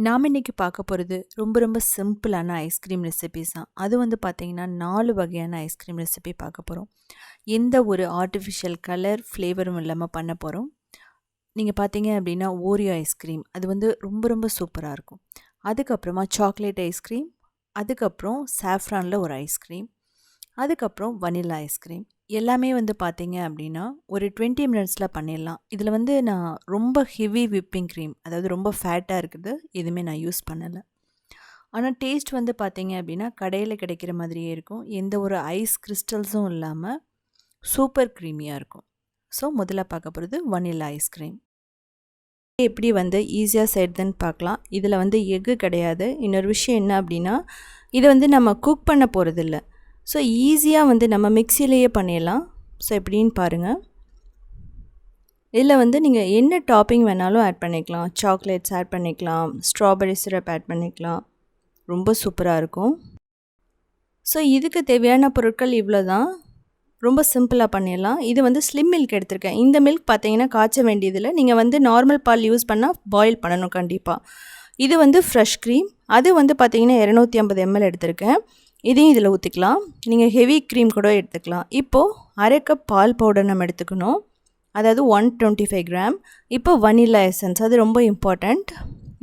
நாம் இன்றைக்கி பார்க்க போகிறது ரொம்ப சிம்பிளான ஐஸ்கிரீம் ரெசிபீஸ் தான். அது வந்து பார்த்திங்கன்னா 4 வகையான ஐஸ்கிரீம் ரெசிபி பார்க்க போகிறோம். எந்த ஒரு ஆர்டிஃபிஷியல் கலர் ஃப்ளேவரும் இல்லாமல் பண்ண போகிறோம். நீங்கள் பார்த்தீங்க அப்படின்னா ஓரியோ ஐஸ்கிரீம் அது வந்து ரொம்ப சூப்பராக இருக்கும். அதுக்கப்புறமா சாக்லேட் ஐஸ்கிரீம், அதுக்கப்புறம் சாஃப்ரானில் ஒரு ஐஸ்கிரீம், அதுக்கப்புறம் வனிலா ஐஸ்கிரீம். எல்லாமே வந்து பார்த்தீங்க அப்படின்னா ஒரு 20 மினிட்ஸில் பண்ணிடலாம். இதில் வந்து நான் ரொம்ப ஹெவி விப்பிங் க்ரீம், அதாவது ரொம்ப ஃபேட்டாக இருக்குது, எதுவுமே நான் யூஸ் பண்ணலை. ஆனால் டேஸ்ட் வந்து பார்த்தீங்க அப்படின்னா கடையில் கிடைக்கிற மாதிரியே இருக்கும். எந்த ஒரு ஐஸ் கிறிஸ்டல்ஸும் இல்லாமல் சூப்பர் க்ரீமியாக இருக்கும். ஸோ முதல்ல பார்க்க போகிறது வனிலா ஐஸ்கிரீம். எப்படி வந்து ஈஸியாக செய்கிறதுன்னு பார்க்கலாம். இதில் வந்து எக்கு கிடையாது. இன்னொரு விஷயம் என்ன அப்படின்னா இதை வந்து நம்ம குக் பண்ண போகிறதில்ல. ஸோ ஈஸியாக வந்து நம்ம மிக்சிலேயே பண்ணிடலாம். ஸோ எப்படின்னு பாருங்கள். இதில் வந்து நீங்கள் என்ன டாப்பிங் வேணாலும் ஆட் பண்ணிக்கலாம். சாக்லேட்ஸ் ஆட் பண்ணிக்கலாம், ஸ்ட்ராபெரி சிரப் ஆட் பண்ணிக்கலாம். ரொம்ப சூப்பராக இருக்கும். ஸோ இதுக்கு தேவையான பொருட்கள் இவ்வளோ தான். ரொம்ப சிம்பிளாக பண்ணிடலாம். இது வந்து ஸ்லிம் மில்க் எடுத்திருக்கேன். இந்த மில்க் பார்த்தீங்கன்னா காய்ச்ச வேண்டியதில்லை. நீங்கள் வந்து நார்மல் பால் யூஸ் பண்ணால் பாயில் பண்ணணும் கண்டிப்பாக. இது வந்து ஃப்ரெஷ் க்ரீம். அது வந்து பார்த்தீங்கன்னா 250 ml எடுத்திருக்கேன். இதையும் இதில் ஊற்றிக்கலாம். நீங்கள் ஹெவி க்ரீம் கூட எடுத்துக்கலாம். இப்போது அரை கப் பால் பவுடர் நம்ம எடுத்துக்கணும், அதாவது 125 கிராம். இப்போ வனிலா எசன்ஸ், அது ரொம்ப இம்பார்ட்டண்ட்.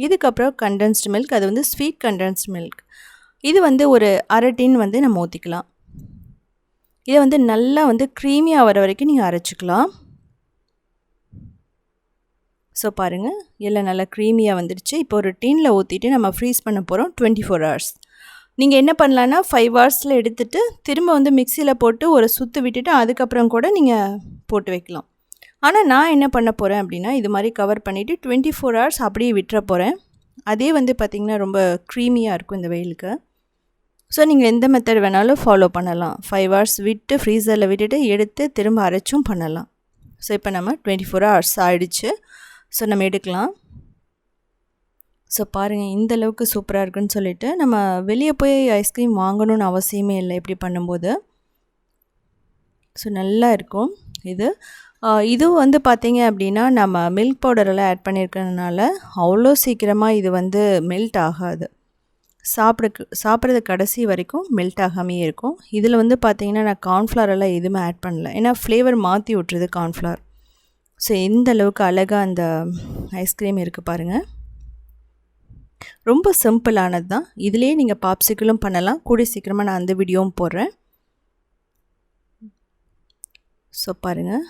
இதுக்கப்புறம் கண்டென்ஸ்டு மில்க், அது வந்து ஸ்வீட் கண்டென்ஸ்டு மில்க். இது வந்து ஒரு அரை டின் வந்து நம்ம ஊற்றிக்கலாம். இதை வந்து நல்லா வந்து க்ரீமியாக வர வரைக்கும் நீங்கள் அரைச்சிக்கலாம். ஸோ பாருங்கள், எல்லாம் நல்லா க்ரீமியாக வந்துடுச்சு. இப்போ ஒரு டின்னில் ஊற்றிட்டு நம்ம ஃப்ரீஸ் பண்ண போகிறோம் 24 hours. நீங்கள் என்ன பண்ணலான்னா 5 hours எடுத்துகிட்டு திரும்ப வந்து மிக்சியில் போட்டு ஒரு சுற்று விட்டுட்டு அதுக்கப்புறம் கூட நீங்கள் போட்டு வைக்கலாம். ஆனால் நான் என்ன பண்ண போகிறேன் அப்படின்னா இது மாதிரி கவர் பண்ணிவிட்டு 24 hours அப்படியே விட்டுற போகிறேன். அதே வந்து பார்த்திங்கன்னா ரொம்ப க்ரீமியாக இருக்கும் இந்த வெயிலுக்கு. ஸோ நீங்கள் எந்த மெத்தட் வேணாலும் ஃபாலோ பண்ணலாம். 5 hours விட்டு ஃப்ரீசரில் விட்டுட்டு எடுத்து திரும்ப அரைச்சும் பண்ணலாம். ஸோ இப்போ நம்ம 24 hours ஆகிடுச்சு. ஸோ நம்ம எடுக்கலாம். ஸோ பாருங்கள், இந்த அளவுக்கு சூப்பராக இருக்குன்னு சொல்லிவிட்டு நம்ம வெளியே போய் ஐஸ்கிரீம் வாங்கணுன்னு அவசியமே இல்லை இப்படி பண்ணும்போது. ஸோ நல்லா இருக்கும் இது. இதுவும் வந்து பார்த்திங்க அப்படின்னா நம்ம மில்க் பவுடரெல்லாம் ஆட் பண்ணியிருக்கிறதுனால அவ்வளோ சீக்கிரமாக இது வந்து மெல்ட் ஆகாது. சாப்பிட்றது கடைசி வரைக்கும் மெல்ட் ஆகாமே இருக்கும். இதில் வந்து பார்த்திங்கன்னா நான் கார்ன்ஃப்ளவர் எல்லாம் எதுவுமே ஆட் பண்ணல, ஏன்னா ஃப்ளேவர் மாற்றி விட்டுருது கார்ன்ஃப்ளவர். ஸோ எந்த அளவுக்கு அழகாக அந்த ஐஸ்கிரீம் இருக்குது பாருங்கள். ரொம்ப சிம்பிளானது தான். இதிலே நீங்கள் பாப்சிக்கிளும் பண்ணலாம். கூடிய சீக்கிரமாக நான் அந்த வீடியோவும் போடுறேன். ஸோ பாருங்கள்,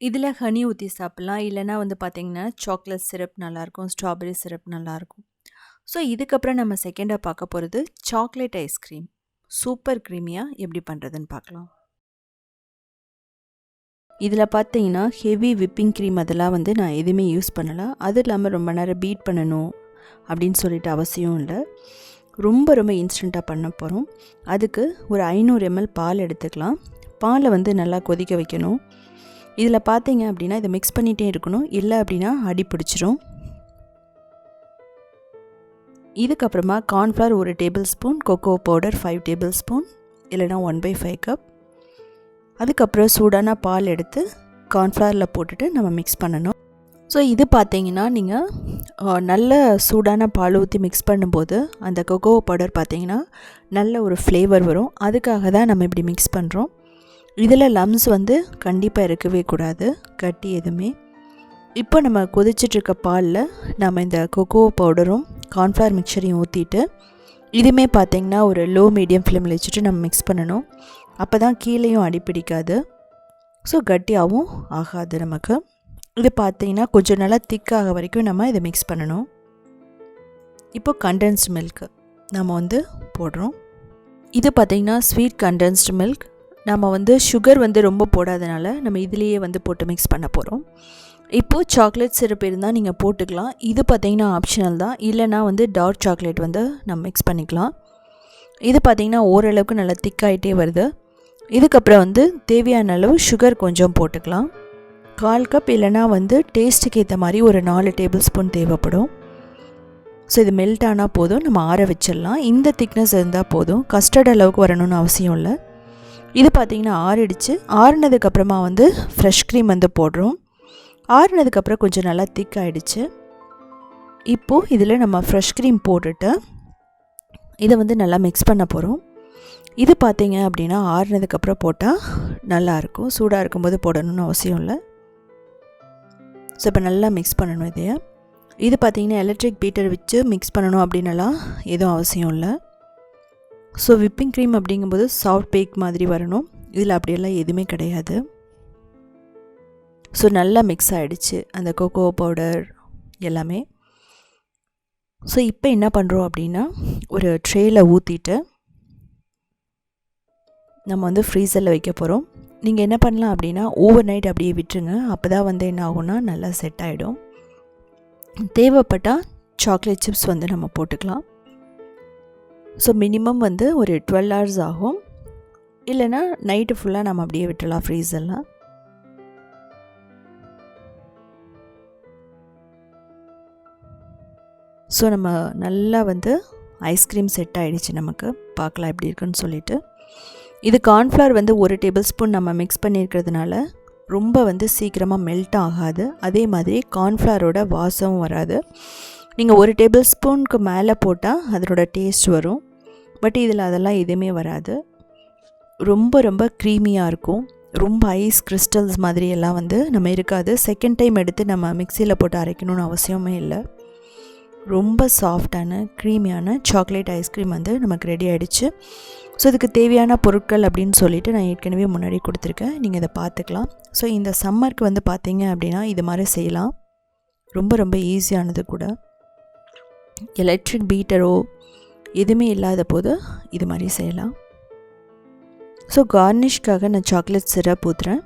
இதில் ஹனி ஊற்றி சாப்பிட்லாம். இல்லைனா வந்து பார்த்திங்கன்னா சாக்லேட் சிரப் நல்லாயிருக்கும், ஸ்ட்ராபெரி சிரப் நல்லாயிருக்கும். ஸோ இதுக்கப்புறம் நம்ம செகண்டாக பார்க்க போகிறது சாக்லேட் ஐஸ்கிரீம். சூப்பர் க்ரீமியாக எப்படி பண்ணுறதுன்னு பார்க்கலாம். இதில் பார்த்தீங்கன்னா ஹெவி விப்பிங் க்ரீம் அதெல்லாம் வந்து நான் எதுவுமே யூஸ் பண்ணலை. அது இல்லாமல் ரொம்ப நேரம் பீட் பண்ணணும் அப்படின்னு சொல்லிட்டு அவசியம் இல்லை. ரொம்ப இன்ஸ்டண்ட்டாக பண்ண போகிறோம். அதுக்கு ஒரு 500 ml பால் எடுத்துக்கலாம். பாலை வந்து நல்லா கொதிக்க வைக்கணும். இதில் பார்த்தீங்க அப்படின்னா இதை மிக்ஸ் பண்ணிகிட்டே இருக்கணும், இல்லை அப்படின்னா அடி பிடிச்சிரும். இதுக்கப்புறமா cornflour 1 table spoon, cocoa powder 5 table spoon, இல்லைனா 1/5 கப். அதுக்கப்புறம் சூடான பால் எடுத்து கார்ன்ஃப்ளவரில் போட்டுட்டு நம்ம மிக்ஸ் பண்ணணும். ஸோ இது பார்த்தீங்கன்னா நீங்கள் நல்ல சூடான பால் ஊற்றி மிக்ஸ் பண்ணும்போது அந்த கொக்கோ பவுடர் பார்த்தீங்கன்னா நல்ல ஒரு ஃப்ளேவர் வரும். அதுக்காக தான் நம்ம இப்படி மிக்ஸ் பண்ணுறோம். இதில் லம்ஸ் வந்து கண்டிப்பாக இருக்கவே கூடாது, கட்டி எதுவுமே. இப்போ நம்ம கொதிச்சிட்ருக்க பாலில் நம்ம இந்த கொக்கோ பவுடரும் கார்ன்ஃப்ளவர் மிக்சரையும் ஊற்றிட்டு இதுவுமே பார்த்திங்கன்னா ஒரு லோ மீடியம் ஃப்ளேமில் வச்சுட்டு நம்ம மிக்ஸ் பண்ணணும். அப்போ தான் கீழேயும் அடிப்பிடிக்காது, ஸோ கட்டியாகவும் ஆகாது நமக்கு. இது பார்த்திங்கன்னா கொஞ்சம் நல்லா திக்காக வரைக்கும் நம்ம இதை மிக்ஸ் பண்ணணும். இப்போ கண்டென்ஸ்டு மில்க் நம்ம வந்து போடுறோம். இது பார்த்திங்கன்னா ஸ்வீட் கண்டென்ஸ்டு மில்க். நம்ம வந்து சுகர் வந்து ரொம்ப போடாதனால நம்ம இதிலேயே வந்து போட்டு மிக்ஸ் பண்ண போகிறோம். இப்போது சாக்லேட் சிரப் இருந்தால் நீங்கள் போட்டுக்கலாம். இது பார்த்திங்கன்னா ஆப்ஷனல் தான். இல்லைனா வந்து டார்க் சாக்லேட் வந்து நம்ம மிக்ஸ் பண்ணிக்கலாம். இது பார்த்திங்கன்னா ஓரளவுக்கு நல்லா திக்காயிட்டே வருது. இதுக்கப்புறம் வந்து தேவையான அளவு சுகர் கொஞ்சம் போட்டுக்கலாம். 1/4 கப், இல்லைனா வந்து டேஸ்ட்டுக்கு ஏற்ற மாதிரி ஒரு 4 டேபிள் ஸ்பூன் தேவைப்படும். ஸோ இது மெல்ட் ஆனால் போதும், நம்ம ஆற வச்சிடலாம். இந்த திக்னஸ் இருந்தால் போதும், கஸ்டர்ட் அளவுக்கு வரணும்னு அவசியம் இல்லை. இது பார்த்திங்கன்னா ஆறிடுச்சு. ஆறினதுக்கப்புறமா வந்து ஃப்ரெஷ் க்ரீம் வந்து போடுறோம். ஆறினதுக்கப்புறம் கொஞ்சம் நல்லா திக் ஆகிடுச்சு. இப்போது இதில் நம்ம ஃப்ரெஷ் க்ரீம் போட்டுட்டு இதை வந்து நல்லா மிக்ஸ் பண்ண போகிறோம். இது பார்த்தீங்க அப்படின்னா ஆறுனதுக்கப்புறம் போட்டால் நல்லாயிருக்கும். சூடாக இருக்கும்போது போடணும்னு அவசியம் இல்லை. ஸோ இப்போ நல்லா மிக்ஸ் பண்ணணும் இதையை. இது பார்த்திங்கன்னா எலக்ட்ரிக் பீட்டர் வச்சு மிக்ஸ் பண்ணணும் அப்படின்னலாம் எதுவும் அவசியம் இல்லை. ஸோ விப்பிங் க்ரீம் அப்படிங்கும்போது சாஃப்ட் பேக் மாதிரி வரணும். இதில் அப்படியெல்லாம் எதுவுமே கிடையாது. ஸோ நல்லா மிக்ஸ் ஆகிடுச்சு அந்த கோகோ பவுடர் எல்லாமே. ஸோ இப்போ என்ன பண்ணுறோம் அப்படின்னா ஒரு ட்ரேயில் ஊற்றிட்டு நம்ம வந்து ஃப்ரீசரில் வைக்க போகிறோம். நீங்கள் என்ன பண்ணலாம் அப்படின்னா ஓவர் நைட் அப்படியே விட்டுருங்க. அப்போ தான் வந்து என்ன ஆகும்னா நல்லா செட் ஆகிடும். தேவைப்பட்டால் சாக்லேட் சிப்ஸ் வந்து நம்ம போட்டுக்கலாம். ஸோ மினிமம் வந்து ஒரு 12 hours ஆகும். இல்லைனா நைட்டு ஃபுல்லாக நம்ம அப்படியே விட்டுடலாம் ஃப்ரீசரில். ஸோ நம்ம நல்லா வந்து ஐஸ்கிரீம் செட் ஆகிடுச்சு. நமக்கு பார்க்கலாம் எப்படி இருக்குன்னு சொல்லிட்டு. இது கார்ன்ஃப்ளவர் வந்து 1 tablespoon நம்ம மிக்ஸ் பண்ணியிருக்கிறதுனால ரொம்ப வந்து சீக்கிரமாக மெல்ட் ஆகாது. அதே மாதிரி கார்ன்ஃப்ளவரோட வாசமும் வராது. நீங்கள் 1 tablespoonக்கு மேலே போட்டால் அதனோட டேஸ்ட் வரும். பட் இதில் அதெல்லாம் எதுவுமே வராது. ரொம்ப ரொம்ப க்ரீமியாக இருக்கும். ரொம்ப ஐஸ் கிறிஸ்டல்ஸ் மாதிரி எல்லாம் வந்து நம்ம இருக்காது. செகண்ட் டைம் எடுத்து நம்ம மிக்சியில் போட்டு அரைக்கணும்னு அவசியமே இல்லை. ரொம்ப சாஃப்டான க்ரீமியான சாக்லேட் ஐஸ்கிரீம் வந்து நமக்கு ரெடி ஆகிடுச்சு. ஸோ இதுக்கு தேவையான பொருட்கள் அப்படின்னு சொல்லிட்டு நான் ஏற்கனவே முன்னாடி கொடுத்துருக்கேன். நீங்கள் இதை பார்த்துக்கலாம். ஸோ இந்த சம்மருக்கு வந்து பார்த்தீங்க அப்படின்னா இது மாதிரி செய்யலாம். ரொம்ப ரொம்ப ஈஸியானது கூட. எலக்ட்ரிக் பீட்டரோ எதுவுமே இல்லாத போது இது மாதிரி செய்யலாம். ஸோ கார்னிஷ்காக நான் சாக்லேட் சிரப் ஊற்றுறேன்.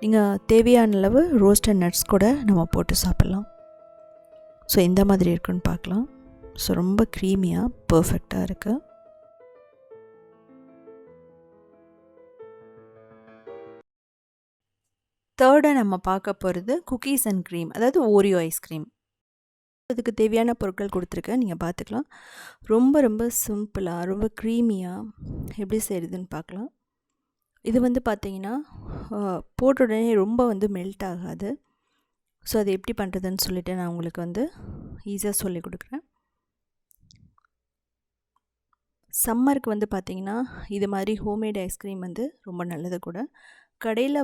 நீங்கள் தேவையான அளவு ரோஸ்டட் நட்ஸ் கூட நம்ம போட்டு சாப்பிட்லாம். ஸோ எந்த மாதிரி இருக்குன்னு பார்க்கலாம். ஸோ ரொம்ப க்ரீமியாக பர்ஃபெக்டாக இருக்குது. தேர்டாக நம்ம பார்க்க போகிறது குக்கீஸ் அண்ட் க்ரீம், அதாவது ஓரியோ ஐஸ்கிரீம். அதுக்கு தேவையான பொருட்கள் கொடுத்துருக்கேன், நீங்கள் பார்த்துக்கலாம். ரொம்ப ரொம்ப சிம்பிளாக ரொம்ப க்ரீமியாக எப்படி செய்கிறதுன்னு பார்க்கலாம். இது வந்து பார்த்திங்கன்னா போட்ட உடனே ரொம்ப வந்து மெல்ட் ஆகாது. ஸோ அது எப்படி பண்ணுறதுன்னு சொல்லிவிட்டு நான் உங்களுக்கு வந்து ஈஸியாக சொல்லி கொடுக்குறேன். சம்மருக்கு வந்து பார்த்திங்கன்னா இது மாதிரி ஹோம்மேட் ஐஸ்கிரீம் வந்து ரொம்ப நல்லது கூட. கடையில்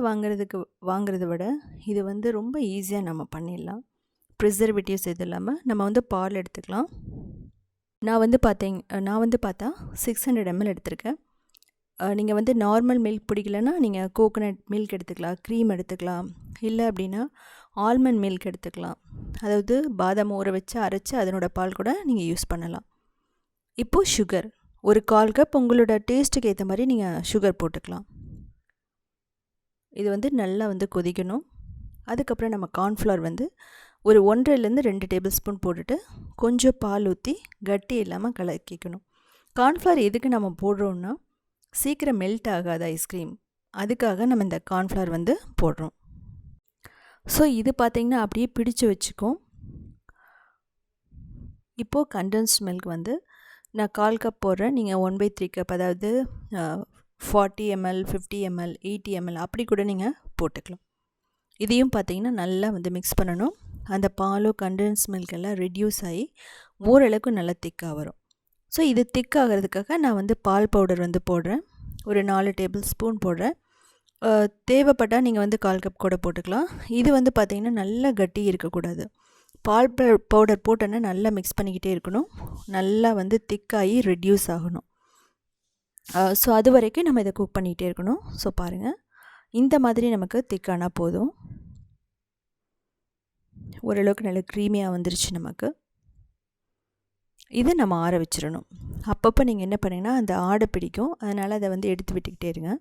வாங்குறத விட இது வந்து ரொம்ப ஈஸியாக நம்ம பண்ணிடலாம். ப்ரிசர்வேட்டிவ்ஸ் எது இல்லாமல் நம்ம வந்து பால் எடுத்துக்கலாம். நான் வந்து பார்த்தா 600 ml எடுத்திருக்கேன். நீங்கள் வந்து நார்மல் மில்க் பிடிக்கலன்னா நீங்கள் கோகோனட் மில்க் எடுத்துக்கலாம், க்ரீம் எடுத்துக்கலாம். இல்லை அப்படின்னா ஆல்மண்ட் மில்க் எடுத்துக்கலாம். அதாவது பாதாம் ஊற வச்சு அரைச்சி அதனோட பால் கூட நீங்கள் யூஸ் பண்ணலாம். இப்போது சுகர் ஒரு 1/4 கப் உங்களோட டேஸ்ட்டுக்கு ஏற்ற மாதிரி நீங்கள் சுகர் போட்டுக்கலாம். இது வந்து நல்லா வந்து கொதிக்கணும். அதுக்கப்புறம் நம்ம கார்ன்ஃப்ளவர் வந்து ஒரு 1.5 to 2 tablespoon போட்டுட்டு கொஞ்சம் பால் ஊற்றி கட்டி இல்லாமல் கலக்கிக்கணும். கார்ன்ஃப்ளவர் எதுக்கு நம்ம போடுறோன்னா சீக்கிரம் மெல்ட் ஆகாது ஐஸ்கிரீம், அதுக்காக நம்ம இந்த கார்ன்ஃப்ளவர் வந்து போடுறோம். ஸோ இது பார்த்திங்கன்னா அப்படியே பிடிச்சு வச்சுக்கும். இப்போது கண்டென்ஸ்ட் மில்க் வந்து நான் 1/4 கப் போடுறேன். நீங்கள் 1/3 கப், அதாவது 40 ml 50 ml 80 ml அப்படி கூட நீங்கள் போட்டுக்கலாம். இதையும் பார்த்திங்கன்னா நல்லா வந்து மிக்ஸ் பண்ணணும். அந்த பாலோ கண்டென்ஸ் மில்க் எல்லாம் ரெடியூஸ் ஆகி ஓரளவுக்கு நல்லா திக்காக வரும். ஸோ இது திக்காகிறதுக்காக நான் வந்து பால் பவுடர் வந்து போடுறேன். ஒரு 4 tablespoon போடுறேன். தேவைப்பட்டால் நீங்கள் வந்து 1/4 கப் கூட போட்டுக்கலாம். இது வந்து பார்த்திங்கன்னா நல்லா கட்டி இருக்கக்கூடாது. பால் பவுடர் போட்டோன்னா நல்லா மிக்ஸ் பண்ணிக்கிட்டே இருக்கணும். நல்லா வந்து திக்காகி ரெடியூஸ் ஆகணும். ஸோ அது வரைக்கும் நம்ம இதை குக் பண்ணிகிட்டே இருக்கணும். ஸோ பாருங்கள், இந்த மாதிரி நமக்கு திக்கானா போதும். ஓரளவுக்கு நல்ல க்ரீமியாக வந்துருச்சு நமக்கு. இதை நம்ம ஆற வச்சிடணும். அப்பப்போ நீங்கள் என்ன பண்ணிங்கன்னா அந்த ஆடை பிடிக்கும், அதனால் அதை வந்து எடுத்து விட்டுக்கிட்டே இருங்க.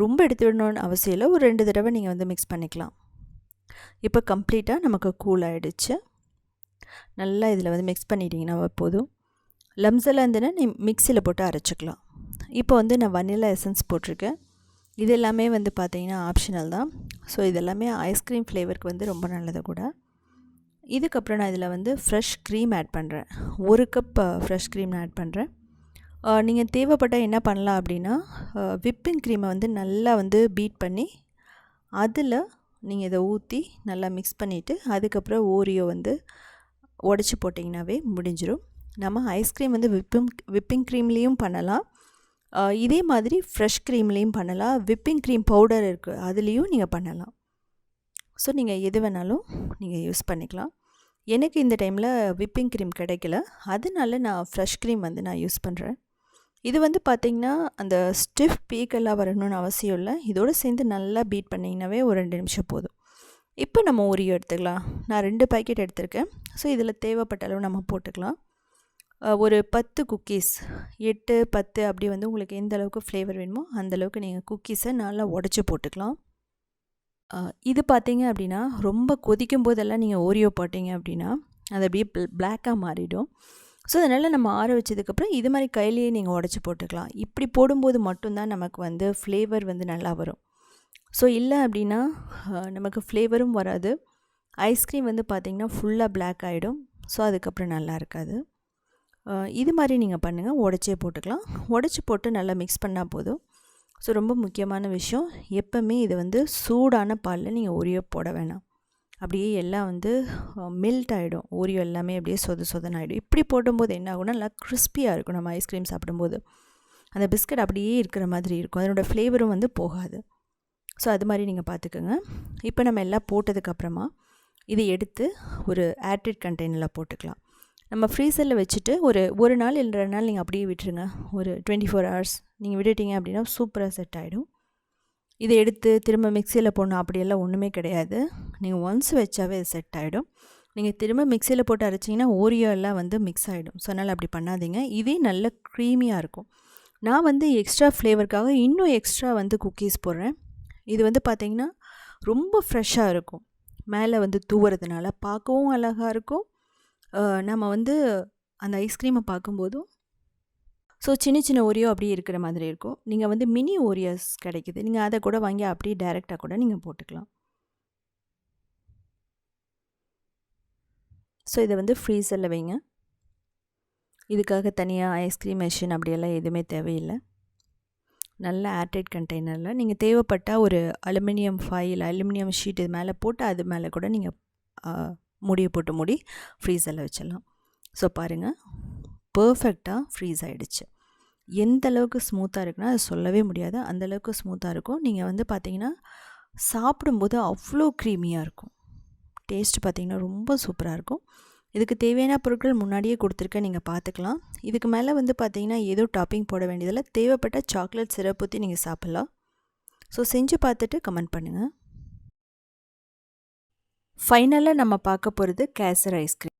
ரொம்ப எடுத்து விடணும்னு அவசியம் இல்லை. ஒரு 2 தடவை நீங்கள் வந்து மிக்ஸ் பண்ணிக்கலாம். இப்போ கம்ப்ளீட்டாக நமக்கு கூல் ஆகிடுச்சு. நல்லா இதில் வந்து மிக்ஸ் பண்ணிட்டீங்கன்னா போதும். லம்ஸ் எல்லாம் இருந்துன்னா நீ மிக்சியில் போட்டு அரைச்சிக்கலாம். இப்போ வந்து நான் வனிலா எசன்ஸ் போட்டிருக்கேன். இது எல்லாமே வந்து பார்த்திங்கன்னா ஆப்ஷனல் தான். ஸோ இதெல்லாமே ஐஸ்கிரீம் ஃப்ளேவருக்கு வந்து ரொம்ப நல்லது கூட. இதுக்கப்புறம் நான் இதில் வந்து ஃப்ரெஷ் க்ரீம் ஆட் பண்ணுறேன். 1 கப் ஃப்ரெஷ் க்ரீம் ஆட் பண்ணுறேன். நீங்கள் தேவைப்பட்டால் என்ன பண்ணலாம் அப்படின்னா விப்பிங் க்ரீமை வந்து நல்லா வந்து பீட் பண்ணி அதில் நீங்கள் இதை ஊற்றி நல்லா மிக்ஸ் பண்ணிவிட்டு அதுக்கப்புறம் ஓரியோ வந்து உடச்சி போட்டிங்கனாவே முடிஞ்சிடும். நம்ம ஐஸ்கிரீம் வந்து விப்பிங் க்ரீம்லேயும் பண்ணலாம், இதே மாதிரி ஃப்ரெஷ் க்ரீம்லேயும் பண்ணலாம், விப்பிங் க்ரீம் பவுடர் இருக்குது அதுலேயும் நீங்கள் பண்ணலாம். ஸோ நீங்கள் எது வேணாலும் நீங்கள் யூஸ் பண்ணிக்கலாம். எனக்கு இந்த டைமில் விப்பிங் க்ரீம் கிடைக்கல, அதனால நான் ஃப்ரெஷ் க்ரீம் வந்து நான் யூஸ் பண்ணுறேன். இது வந்து பார்த்திங்கன்னா அந்த ஸ்டிஃப் பீக்கெல்லாம் வரணும்னு அவசியம் இல்லை, இதோடு சேர்ந்து நல்லா பீட் பண்ணிங்கனாவே ஒரு 2 நிமிஷம் போதும். இப்போ நம்ம ஓரியோ எடுத்துக்கலாம். நான் 2 பாக்கெட் எடுத்திருக்கேன். ஸோ இதில் தேவைப்பட்ட அளவு நம்ம போட்டுக்கலாம். ஒரு 10 குக்கீஸ், 8 10 அப்படி வந்து உங்களுக்கு எந்த அளவுக்கு ஃப்ளேவர் வேணுமோ அந்தளவுக்கு நீங்கள் குக்கீஸை நல்லா உடச்சி போட்டுக்கலாம். இது பார்த்தீங்க அப்படின்னா ரொம்ப கொதிக்கும் போதெல்லாம் நீங்கள் ஓரியோ போட்டிங்க அப்படின்னா அது அப்படியே பிளாக்காக மாறிடும். ஸோ அதனால் நம்ம ஆற வச்சதுக்கப்புறம் இது மாதிரி கையிலேயே நீங்கள் உடச்சி போட்டுக்கலாம். இப்படி போடும்போது மட்டும்தான் நமக்கு வந்து ஃப்ளேவர் வந்து நல்லா வரும். ஸோ இல்லை அப்படின்னா நமக்கு ஃப்ளேவரும் வராது, ஐஸ்கிரீம் வந்து பார்த்திங்கன்னா ஃபுல்லாக பிளாக் ஆகிடும். ஸோ அதுக்கப்புறம் நல்லா இருக்காது. இது மாதிரி நீங்கள் பண்ணுங்கள், உடச்சே போட்டுக்கலாம். உடச்சி போட்டு நல்லா மிக்ஸ் பண்ணால் போதும். ஸோ ரொம்ப முக்கியமான விஷயம், எப்போவுமே இது வந்து சூடான பாலில் நீங்கள் ஓரியோ போட வேணாம். அப்படியே எல்லாம் வந்து மெல்ட் ஆகிடும், ஓரியோ எல்லாமே அப்படியே சொதன்னு ஆகிடும். இப்படி போடும்போது என்ன ஆகும்னா நல்லா கிறிஸ்பியாக இருக்கும். நம்ம ஐஸ்கிரீம் சாப்பிடும்போது அந்த பிஸ்கட் அப்படியே இருக்கிற மாதிரி இருக்கும், அதனோடய ஃப்ளேவரும் வந்து போகாது. ஸோ அது மாதிரி நீங்கள் பார்த்துக்கோங்க. இப்போ நம்ம எல்லாம் போட்டதுக்கப்புறமா இதை எடுத்து ஒரு ஏர்டைட் கண்டெய்னரில் போட்டுக்கலாம். நம்ம ஃப்ரீசரில் வச்சுட்டு ஒரு நாள் இல்லை 2 நாள் நீங்கள் அப்படியே விட்டுருங்க. ஒரு 24 ஹவர்ஸ் நீங்கள் விட்டுட்டிங்க அப்படின்னா சூப்பராக செட் ஆகிடும். இதை எடுத்து திரும்ப மிக்சியில் போடணும் அப்படியெல்லாம் ஒன்றுமே கிடையாது. நீங்கள் ஒன்ஸ் வச்சாவே அது செட் ஆகிடும். நீங்கள் திரும்ப மிக்சியில் போட்டு அரைச்சிங்கன்னா ஓரியோ எல்லாம் வந்து மிக்ஸ் ஆகிடும். ஸோ அதனால் அப்படி பண்ணாதீங்க. இதே நல்ல க்ரீமியாக இருக்கும். நான் வந்து எக்ஸ்ட்ரா ஃப்ளேவருக்காக இன்னும் எக்ஸ்ட்ரா வந்து குக்கீஸ் போடுறேன். இது வந்து பார்த்திங்கன்னா ரொம்ப ஃப்ரெஷ்ஷாக இருக்கும், மேலே வந்து தூவுறதுனால பார்க்கவும் அழகாக இருக்கும். நம்ம வந்து அந்த ஐஸ்கிரீமை பார்க்கும்போதும் ஸோ சின்ன ஓரியோ அப்படியே இருக்கிற மாதிரி இருக்கும். நீங்கள் வந்து மினி ஓரியோஸ் கிடைக்குது, நீங்கள் அதை கூட வாங்கி அப்படியே டைரெக்டாக கூட நீங்கள் போட்டுக்கலாம். ஸோ இதை வந்து ஃப்ரீசரில் வைங்க. இதுக்காக தனியாக ஐஸ்கிரீம் மெஷின் அப்படியெல்லாம் எதுவுமே தேவையில்லை. நல்ல ஏர்டைட் கண்டெய்னரில் நீங்கள் தேவைப்பட்டால் ஒரு அலுமினியம் ஃபாயில், அலுமினியம் ஷீட் இது மேலே போட்டு அது மேலே கூட நீங்கள் மூடியை போட்டு மூடி ஃப்ரீசரில் வச்சிடலாம். ஸோ பாருங்கள், பர்ஃபெக்டாக ஃப்ரீஸ் ஆகிடுச்சு. எந்த அளவுக்கு ஸ்மூத்தாக இருக்குன்னா அது சொல்லவே முடியாது, அந்தளவுக்கு ஸ்மூத்தாக இருக்கும். நீங்கள் வந்து பார்த்திங்கன்னா சாப்பிடும்போது அவ்வளோ க்ரீமியாக இருக்கும். டேஸ்ட் பார்த்திங்கன்னா ரொம்ப சூப்பராக இருக்கும். இதுக்கு தேவையான பொருட்கள் முன்னாடியே கொடுத்துருக்கேன், நீங்கள் பார்த்துக்கலாம். இதுக்கு மேலே வந்து பார்த்திங்கன்னா ஏதோ டாப்பிங் போட வேண்டியதில், தேவைப்பட்ட சாக்லேட் சிரப் ஊற்றி நீங்கள் சாப்பிட்லாம். ஸோ செஞ்சு பார்த்துட்டு கமெண்ட் பண்ணுங்கள். ஃபைனலாக நம்ம பார்க்க போகிறது கேசர் ஐஸ்கிரீம்.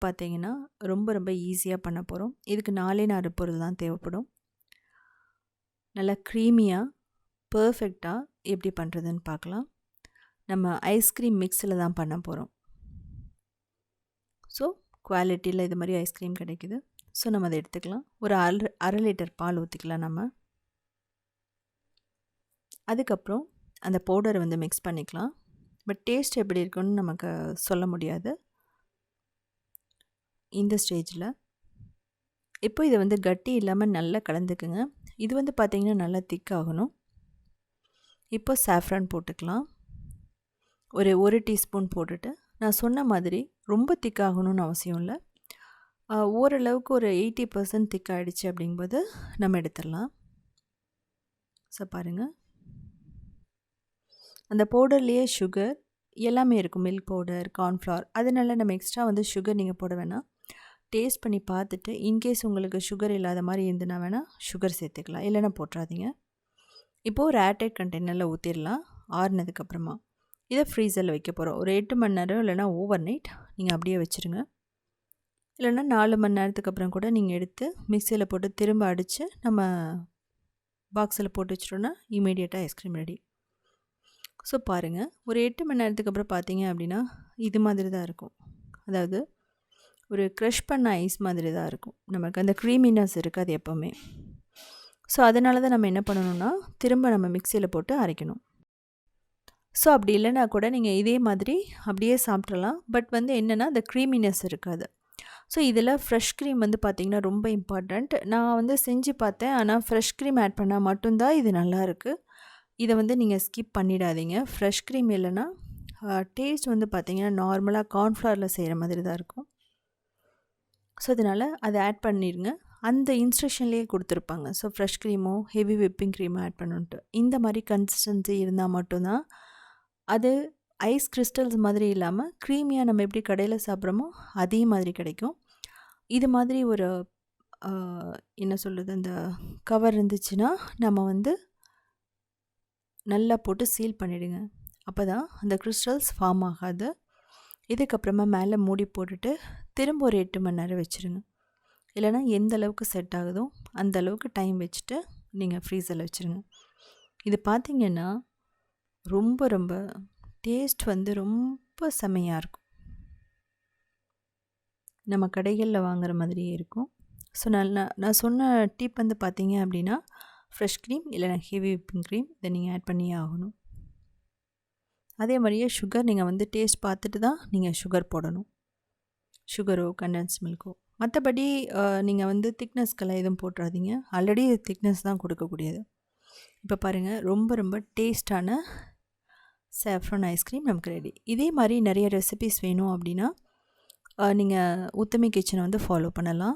பார்த்திங்கன்னா ரொம்ப ஈஸியாக பண்ண போகிறோம். இதுக்கு 4 பொருள் தான் தேவைப்படும். நல்லா க்ரீமியாக பர்ஃபெக்டாக எப்படி பண்ணுறதுன்னு பார்க்கலாம். நம்ம ஐஸ்கிரீம் மிக்ஸில் தான் பண்ண போகிறோம். ஸோ குவாலிட்டியில் இது மாதிரி ஐஸ்கிரீம் கிடைக்குது. ஸோ நம்ம அதை எடுத்துக்கலாம். ஒரு அரை லிட்டர் பால் ஊற்றிக்கலாம் நம்ம. அதுக்கப்புறம் அந்த பவுடரை வந்து மிக்ஸ் பண்ணிக்கலாம். பட் டேஸ்ட் எப்படி இருக்குன்னு நமக்கு சொல்ல முடியாது இந்த ஸ்டேஜில். இப்போ இதை வந்து கட்டி இல்லாமல் நல்லா கலந்துக்குங்க. இது வந்து பார்த்திங்கன்னா நல்லா திக்காகணும். இப்போ சாஃப்ரான் போட்டுக்கலாம். ஒரு 1 டீஸ்பூன் போட்டுட்டு, நான் சொன்ன மாதிரி ரொம்ப திக்காகணும்னு அவசியம் இல்லை, ஓரளவுக்கு ஒரு 80% திக்காகிடுச்சு அப்படிங்கும்போது நம்ம எடுத்துடலாம். ஸோ பாருங்கள், அந்த பவுடர்லேயே சுகர் எல்லாமே இருக்கும், மில்க் பவுடர், கார்ன்ஃப்ளவர். அதனால நம்ம எக்ஸ்ட்ரா வந்து சுகர் நீங்கள் போட வேணாம். டேஸ்ட் பண்ணி பார்த்துட்டு இன்கேஸ் உங்களுக்கு சுகர் இல்லாத மாதிரி இருந்துன்னா வேணால் சுகர் சேர்த்துக்கலாம், இல்லைன்னா போட்டுறாதீங்க. இப்போது ஒரு ஏர்டைட் கண்டெய்னரில் ஊற்றிடலாம். ஆறுனதுக்கப்புறமா இதை ஃப்ரீசரில் வைக்க போகிறோம். ஒரு 8 மணி நேரம் இல்லைனா ஓவர் நைட் நீங்கள் அப்படியே வச்சுருங்க. இல்லைன்னா 4 மணி நேரத்துக்கு அப்புறம் கூட நீங்கள் எடுத்து மிக்சியில் போட்டு திரும்ப அடித்து நம்ம பாக்ஸில் போட்டு வச்சிட்டோன்னா இமீடியட்டாக ஐஸ்கிரீம் ரெடி. ஸோ பாருங்கள், ஒரு 8 மணி நேரத்துக்கு அப்புறம் பார்த்தீங்க அப்படின்னா இது மாதிரி தான் இருக்கும். அதாவது ஒரு க்ரஷ் பண்ண ஐஸ் மாதிரி தான் இருக்கும். நமக்கு அந்த க்ரீமினஸ் இருக்காது எப்போவுமே. ஸோ அதனால தான் நம்ம என்ன பண்ணணும்னா திரும்ப நம்ம மிக்சியில் போட்டு அரைக்கணும். ஸோ அப்படி இல்லைனா கூட நீங்கள் இதே மாதிரி அப்படியே சாப்பிட்றலாம். பட் வந்து என்னென்னா அந்த க்ரீமினஸ் இருக்காது. ஸோ இதில் ஃப்ரெஷ் க்ரீம் வந்து பார்த்திங்கன்னா ரொம்ப இம்பார்ட்டண்ட். நான் வந்து செஞ்சு பார்த்தேன், ஆனால் ஃப்ரெஷ் க்ரீம் ஆட் பண்ணால் மட்டும்தான் இது நல்லாயிருக்கு. இதை வந்து நீங்கள் ஸ்கிப் பண்ணிடாதீங்க. ஃப்ரெஷ் க்ரீம் இல்லைன்னா டேஸ்ட் வந்து பார்த்திங்கன்னா நார்மலாக கார்ன்ஃப்ளவரில் செய்கிற மாதிரி தான் இருக்கும். ஸோ அதனால் அதை ஆட் பண்ணிடுங்க. அந்த இன்ஸ்ட்ரக்ஷன்லேயே கொடுத்துருப்பாங்க. ஸோ ஃப்ரெஷ் க்ரீமோ ஹெவி விப்பிங் க்ரீமோ ஆட் பண்ணணுன்ட்டு. இந்த மாதிரி கன்சிஸ்டன்சி இருந்தால் மட்டும்தான் அது ஐஸ் கிறிஸ்டல்ஸ் மாதிரி இல்லாமல் க்ரீமியாக நம்ம எப்படி கடையில் சாப்பிட்றோமோ அதே மாதிரி கிடைக்கும். இது மாதிரி ஒரு என்ன சொல்கிறது, அந்த கவர் இருந்துச்சுன்னா நம்ம வந்து நல்லா போட்டு சீல் பண்ணிவிடுங்க. அப்போ தான் அந்த கிறிஸ்டல்ஸ் ஃபார்ம் ஆகாது. இதுக்கப்புறமா மேலே மூடி போட்டுட்டு திரும்ப ஒரு 8 மணி நேரம் வச்சுருங்க. இல்லைனா எந்த அளவுக்கு செட் ஆகுதோ அந்த அளவுக்கு டைம் வச்சுட்டு நீங்கள் ஃப்ரீசரில் வச்சுருங்க. இது பார்த்திங்கன்னா ரொம்ப ரொம்ப டேஸ்ட் வந்து ரொம்ப செமையாக இருக்கும். நம்ம கடைகளில் வாங்குகிற மாதிரியே இருக்கும். ஸோ நான் சொன்ன டிப் வந்து பார்த்தீங்க அப்படின்னா ஃப்ரெஷ் க்ரீம் இல்லைனா ஹெவி விப்பிங் க்ரீம் இதை நீங்கள் ஆட் பண்ணியே ஆகணும். அதே மாதிரியே சுகர் நீங்கள் வந்து டேஸ்ட் பார்த்துட்டு தான் நீங்கள் சுகர் போடணும். சுகரோ கண்டென்ஸ் மில்க்கோ. மற்றபடி நீங்கள் வந்து திக்னஸ்க்கெல்லாம் எதுவும் போட்டுறாதீங்க. ஆல்ரெடி திக்னஸ் தான் கொடுக்கக்கூடியது. இப்போ பாருங்கள், ரொம்ப ரொம்ப டேஸ்டான சாஃப்ரான் ஐஸ்கிரீம் நமக்கு ரெடி. இதே மாதிரி நிறைய ரெசிபிஸ் வேணும் அப்படின்னா நீங்கள் உத்தமி கிச்சனை வந்து ஃபாலோ பண்ணலாம்.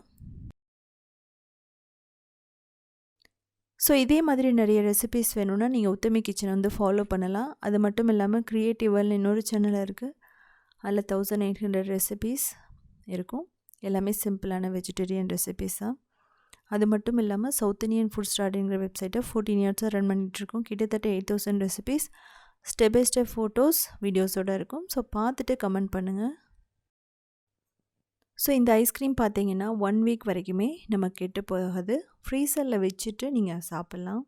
ஸோ இதே மாதிரி நிறைய ரெசிபிஸ் வேணும்னா நீங்கள் உத்தமி கிச்சனை வந்து ஃபாலோ பண்ணலாம். அது மட்டும் இல்லாமல் க்ரியேட்டிவ் வேர்ல்ட்னு இன்னொரு சேனல் இருக்குது. அதில் 1800 ரெசிபீஸ் இருக்கும். எல்லாமே சிம்பிளான வெஜிடேரியன் ரெசிபீஸ் தான். அது மட்டும் இல்லாமல் சவுத் இந்தியன் ஃபுட் ஸ்டார்டிங்கிற வெப்சைட்டை 14 இயர்ஸாக ரன் பண்ணிகிட்ருக்கோம். கிட்டத்தட்ட 8000 recipes step by step photos வீடியோஸோடு இருக்கும். ஸோ பார்த்துட்டு கமெண்ட் பண்ணுங்கள். ஸோ இந்த ஐஸ்கிரீம் பார்த்தீங்கன்னா 1 வீக் வரைக்குமே நம்ம கெட்டு போகாது. ஃப்ரீசரில் வச்சுட்டு நீங்கள் சாப்பிட்லாம்.